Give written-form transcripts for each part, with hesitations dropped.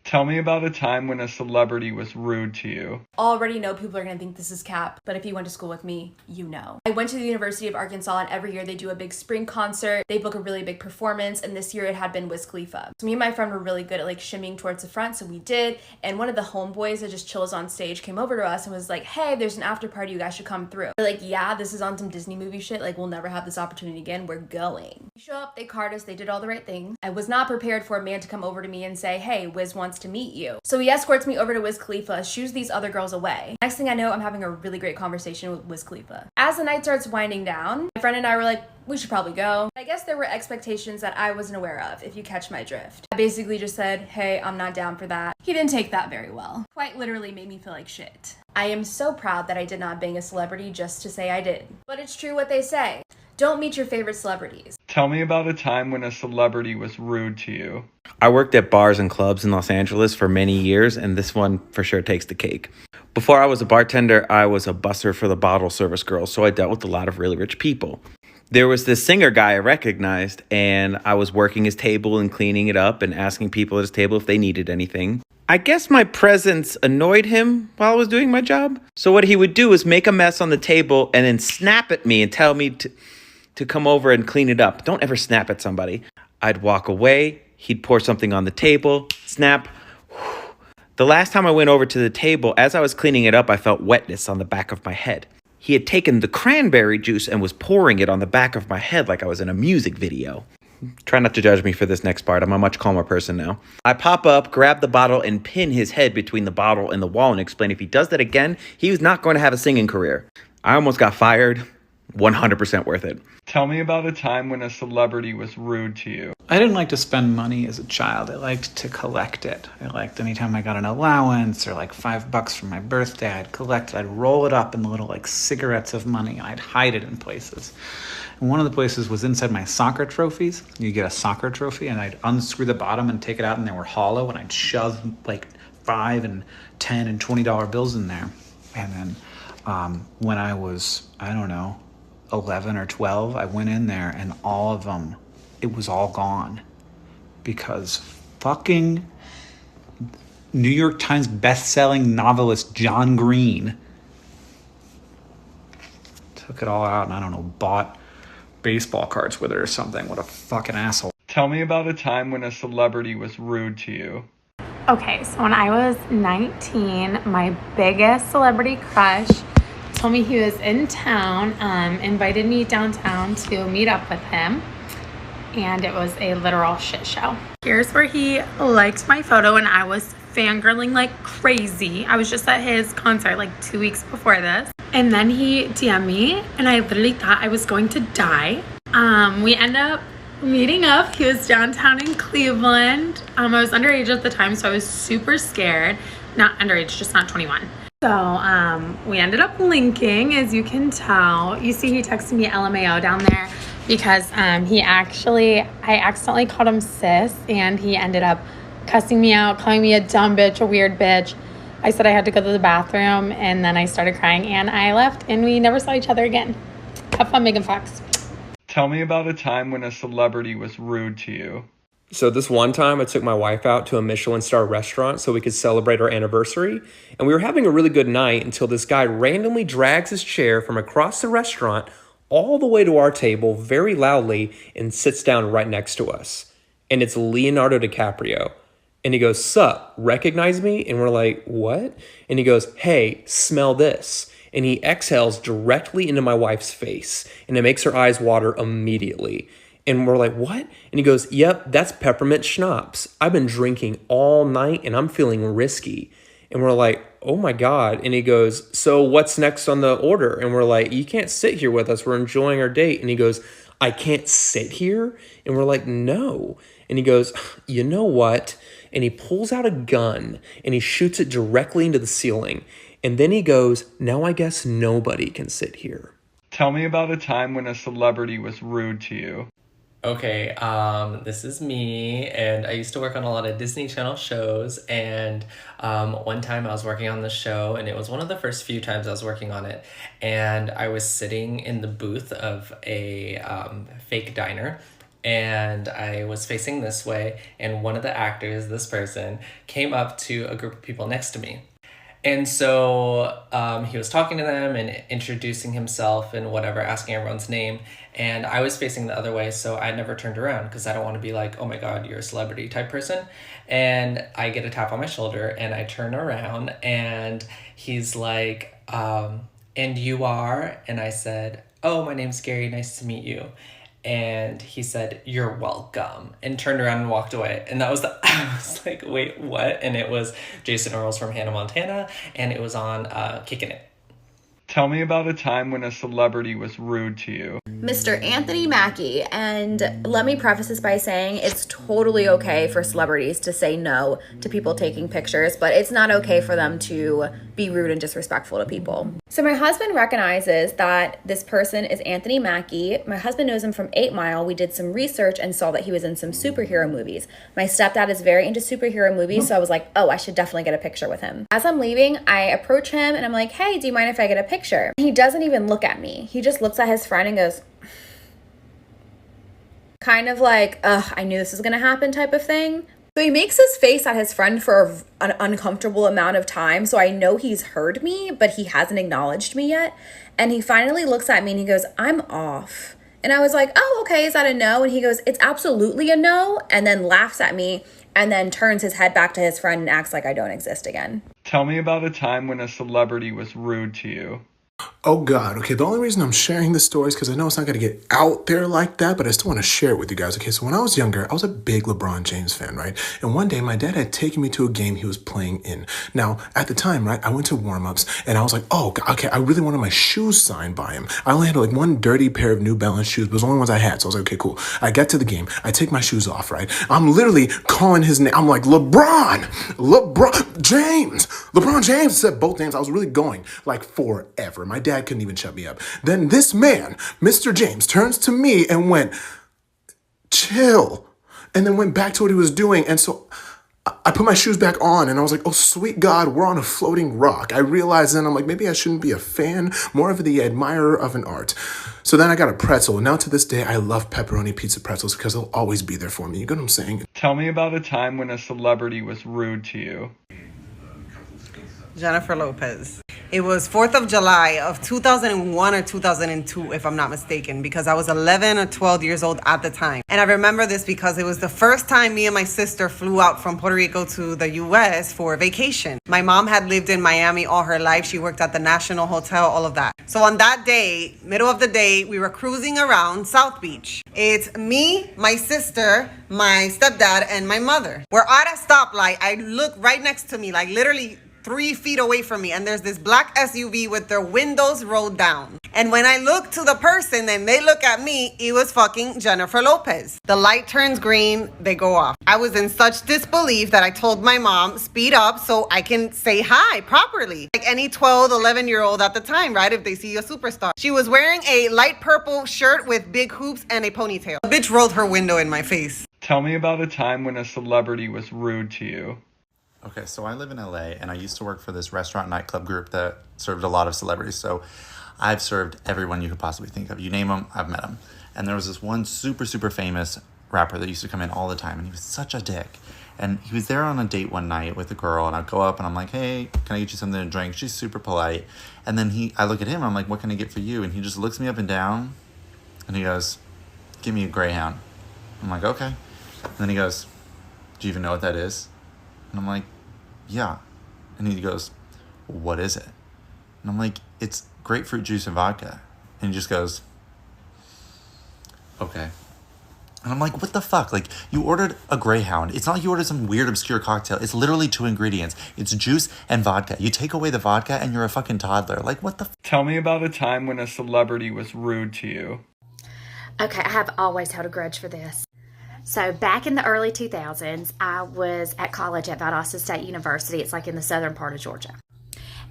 Tell me about a time when a celebrity was rude to you. Already know people are going to think this is cap, but if you went to school with me, you know. I went to the University of Arkansas, and every year they do a big spring concert. They book a really big performance, and this year it had been Wiz Khalifa. So me and my friend were really good at like shimmying towards the front, so we did. And one of the homeboys that just chills on stage came over to us and was like, "Hey, there's an after party, you guys should come through." We're like, "Yeah, this is on some Disney movie shit. Like, we'll never have this opportunity again. We're going." We show up, they card us, they did all the right things. I was not prepared for a man to come over to me and say, "Hey, Wiz wants to meet you." So he escorts me over to Wiz Khalifa, shoos these other girls away. Next thing I know, I'm having a really great conversation with Wiz Khalifa. As the night starts winding down, my friend and I were like, we should probably go. I guess there were expectations that I wasn't aware of, if you catch my drift. I basically just said, "Hey, I'm not down for that." He didn't take that very well. Quite literally made me feel like shit. I am so proud that I did not bang a celebrity just to say I did. But it's true what they say. Don't meet your favorite celebrities. Tell me about a time when a celebrity was rude to you. I worked at bars and clubs in Los Angeles for many years, and this one for sure takes the cake. Before I was a bartender, I was a busser for the bottle service girls, so I dealt with a lot of really rich people. There was this singer guy I recognized, and I was working his table and cleaning it up and asking people at his table if they needed anything. I guess my presence annoyed him while I was doing my job. So what he would do is make a mess on the table and then snap at me and tell me to come over and clean it up. Don't ever snap at somebody. I'd walk away. He'd pour something on the table. Snap. The last time I went over to the table, as I was cleaning it up, I felt wetness on the back of my head. He had taken the cranberry juice and was pouring it on the back of my head like I was in a music video. Try not to judge me for this next part. I'm a much calmer person now. I pop up, grab the bottle, and pin his head between the bottle and the wall and explain if he does that again, he was not going to have a singing career. I almost got fired. 100% worth it. Tell me about a time when a celebrity was rude to you. I didn't like to spend money as a child. I liked to collect it. I liked anytime I got an allowance or like $5 for my birthday, I'd collect it. I'd roll it up in little like cigarettes of money. I'd hide it in places. And one of the places was inside my soccer trophies. You get a soccer trophy and I'd unscrew the bottom and take it out and they were hollow and I'd shove like $5 and $10 and $20 bills in there. And then when I was, 11 or 12, I went in there and all of them, it was all gone because fucking New York Times best-selling novelist John Green took it all out and bought baseball cards with it or something. What a fucking asshole. Tell me about a time when a celebrity was rude to you. Okay, so when I was 19, my biggest celebrity crush told me he was in town, invited me downtown to meet up with him, and it was a literal shit show. Here's where he liked my photo, and I was fangirling like crazy. I was just at his concert like 2 weeks before this, and then he DM'd me, and I literally thought I was going to die. We ended up meeting up. He was downtown in Cleveland. I was underage at the time, so I was super scared. Not underage, just not 21. So we ended up linking, as you can tell. You see he texted me LMAO down there because I accidentally called him sis, and he ended up cussing me out, calling me a dumb bitch, a weird bitch. I said I had to go to the bathroom, and then I started crying, and I left, and we never saw each other again. Have fun making Fox. Tell me about a time when a celebrity was rude to you. So this one time I took my wife out to a Michelin star restaurant so we could celebrate our anniversary. And we were having a really good night until this guy randomly drags his chair from across the restaurant all the way to our table very loudly and sits down right next to us. And it's Leonardo DiCaprio. And he goes, "Sup, recognize me?" And we're like, "What?" And he goes, "Hey, smell this." And he exhales directly into my wife's face. And it makes her eyes water immediately. And we're like, "What?" And he goes, "Yep, that's peppermint schnapps. I've been drinking all night and I'm feeling risky." And we're like, "Oh my God." And he goes, "So what's next on the order?" And we're like, "You can't sit here with us. We're enjoying our date." And he goes, "I can't sit here?" And we're like, "No." And he goes, "You know what?" And he pulls out a gun and he shoots it directly into the ceiling. And then he goes, "Now I guess nobody can sit here." Tell me about a time when a celebrity was rude to you. Okay, this is me, and I used to work on a lot of Disney Channel shows, and one time I was working on the show, and it was one of the first few times I was working on it, and I was sitting in the booth of a fake diner, and I was facing this way, and one of the actors, this person, came up to a group of people next to me. And so he was talking to them and introducing himself and whatever, asking everyone's name. And I was facing the other way, so I never turned around because I don't want to be like, oh my God, you're a celebrity type person. And I get a tap on my shoulder and I turn around and he's like, and you are? And I said, oh, my name's Gary, nice to meet you. And he said, you're welcome, and turned around and walked away. And that was I was like, wait, what? And it was Jason Earls from Hannah Montana, and it was on Kickin' It. Tell me about a time when a celebrity was rude to you. Mr. Anthony Mackie. And let me preface this by saying it's totally okay for celebrities to say no to people taking pictures, but it's not okay for them to be rude and disrespectful to people. So my husband recognizes that this person is Anthony Mackie. My husband knows him from 8 Mile. We did some research and saw that he was in some superhero movies. My stepdad is very into superhero movies, so I was like, oh, I should definitely get a picture with him. As I'm leaving, I approach him and I'm like, hey, do you mind if I get a picture? He doesn't even look at me. He just looks at his friend and goes, kind of like, ugh, I knew this was gonna happen type of thing. So he makes his face at his friend for an uncomfortable amount of time. So I know he's heard me, but he hasn't acknowledged me yet. And he finally looks at me and he goes, I'm off. And I was like, oh, okay, is that a no? And he goes, it's absolutely a no. And then laughs at me and then turns his head back to his friend and acts like I don't exist again. Tell me about a time when a celebrity was rude to you. Oh God, okay, the only reason I'm sharing this story is because I know it's not going to get out there like that, but I still want to share it with you guys. Okay, so when I was younger, I was a big LeBron James fan, right? And one day my dad had taken me to a game he was playing in. Now, at the time, right, I went to warm-ups and I was like, oh, okay, I really wanted my shoes signed by him. I only had like one dirty pair of New Balance shoes, but it was the only ones I had, so I was like, okay, cool. I get to the game, I take my shoes off, right? I'm literally calling his name. I'm like, LeBron James. I said both names. I was really going like forever. My dad couldn't even shut me up. Then this man, Mr. James, turns to me and went, chill. And then went back to what he was doing. And so I put my shoes back on and I was like, oh, sweet God, we're on a floating rock. I realized then I'm like, maybe I shouldn't be a fan, more of the admirer of an art. So then I got a pretzel. Now to this day, I love pepperoni pizza pretzels because they'll always be there for me. You get what I'm saying? Tell me about a time when a celebrity was rude to you. Jennifer Lopez. It was 4th of July of 2001 or 2002, if I'm not mistaken, because I was 11 or 12 years old at the time. And I remember this because it was the first time me and my sister flew out from Puerto Rico to the US for a vacation. My mom had lived in Miami all her life. She worked at the National Hotel, all of that. So on that day, middle of the day, we were cruising around South Beach. It's me, my sister, my stepdad, and my mother. We're at a stoplight. I look right next to me, like literally 3 feet away from me, and there's this black SUV with their windows rolled down. And when I look to the person and they look at me, it was fucking Jennifer Lopez. The light turns green, they go off. I was in such disbelief that I told my mom, speed up so I can say hi properly. Like any 12, 11-year-old at the time, right? If they see a superstar. She was wearing a light purple shirt with big hoops and a ponytail. The bitch rolled her window in my face. Tell me about a time when a celebrity was rude to you. Okay, so I live in LA and I used to work for this restaurant nightclub group that served a lot of celebrities. So I've served everyone you could possibly think of. You name them, I've met them. And there was this one super famous rapper that used to come in all the time, and he was such a dick. And he was there on a date one night with a girl, and I'd go up and I'm like, hey, can I get you something to drink? She's super polite. And then I look at him and I'm like, what can I get for you? And he just looks me up and down and he goes, give me a Greyhound. I'm like, okay. And then he goes, do you even know what that is? And I'm like, yeah. And he goes, what is it? And I'm like, it's grapefruit juice and vodka. And he just goes, okay. And I'm like, what the fuck? Like, you ordered a Greyhound. It's not like you ordered some weird obscure cocktail. It's literally 2 ingredients. It's juice and vodka. You take away the vodka and you're a fucking toddler. Like, what the Tell me about a time when a celebrity was rude to you. Okay, I have always held a grudge for this. So back in the early 2000s, I was at college at Valdosta State University. It's like in the southern part of Georgia.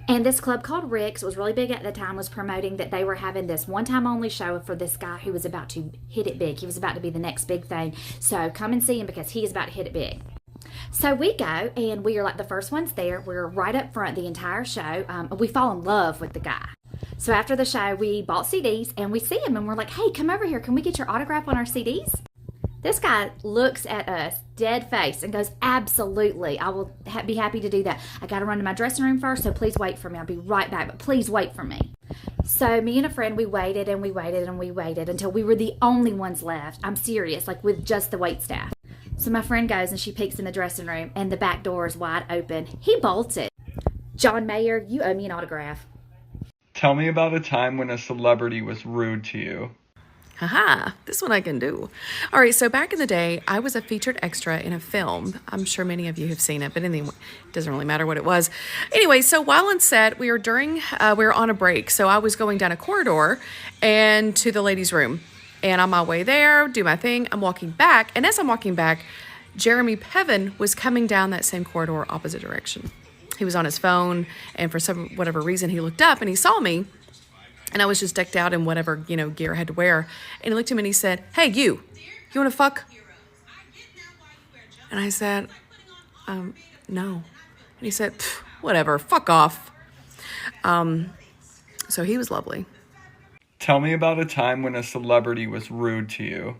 And this club called Rick's was really big at the time, was promoting that they were having this one-time only show for this guy who was about to hit it big. He was about to be the next big thing. So come and see him because he is about to hit it big. So we go, and we are like the first ones there. We're right up front the entire show. We fall in love with the guy. So after the show, we bought CDs, and we see him, and we're like, hey, come over here. Can we get your autograph on our CDs? This guy looks at us dead face and goes, absolutely, I will be happy to do that. I got to run to my dressing room first, so please wait for me. I'll be right back, but please wait for me. So me and a friend, we waited and we waited and we waited until we were the only ones left. I'm serious, like with just the wait staff. So my friend goes and she peeks in the dressing room and the back door is wide open. He bolted. John Mayer, you owe me an autograph. Tell me about a time when a celebrity was rude to you. Haha, this one I can do. All right, so back in the day, I was a featured extra in a film. I'm sure many of you have seen it, but anyway, it doesn't really matter what it was. Anyway, so while on set, we were on a break. So I was going down a corridor and to the ladies' room. And on my way there, do my thing, I'm walking back. And as I'm walking back, Jeremy Piven was coming down that same corridor opposite direction. He was on his phone, and for whatever reason, he looked up and he saw me. And I was just decked out in whatever, gear I had to wear. And he looked at me and he said, "Hey, you want to fuck?" And I said, no. And he said, "Whatever, fuck off." So he was lovely. Tell me about a time when a celebrity was rude to you.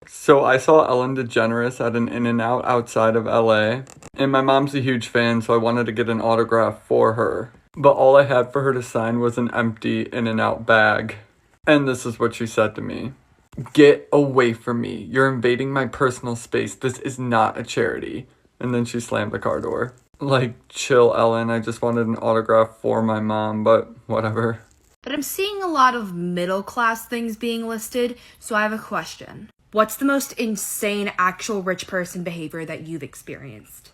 So I saw Ellen DeGeneres at an In-N-Out outside of LA. And my mom's a huge fan, so I wanted to get an autograph for her. But all I had for her to sign was an empty In-N-Out bag. And this is what she said to me. "Get away from me. You're invading my personal space. This is not a charity." And then she slammed the car door. Like, chill, Ellen. I just wanted an autograph for my mom, but whatever. But I'm seeing a lot of middle-class things being listed, so I have a question. What's the most insane actual rich person behavior that you've experienced?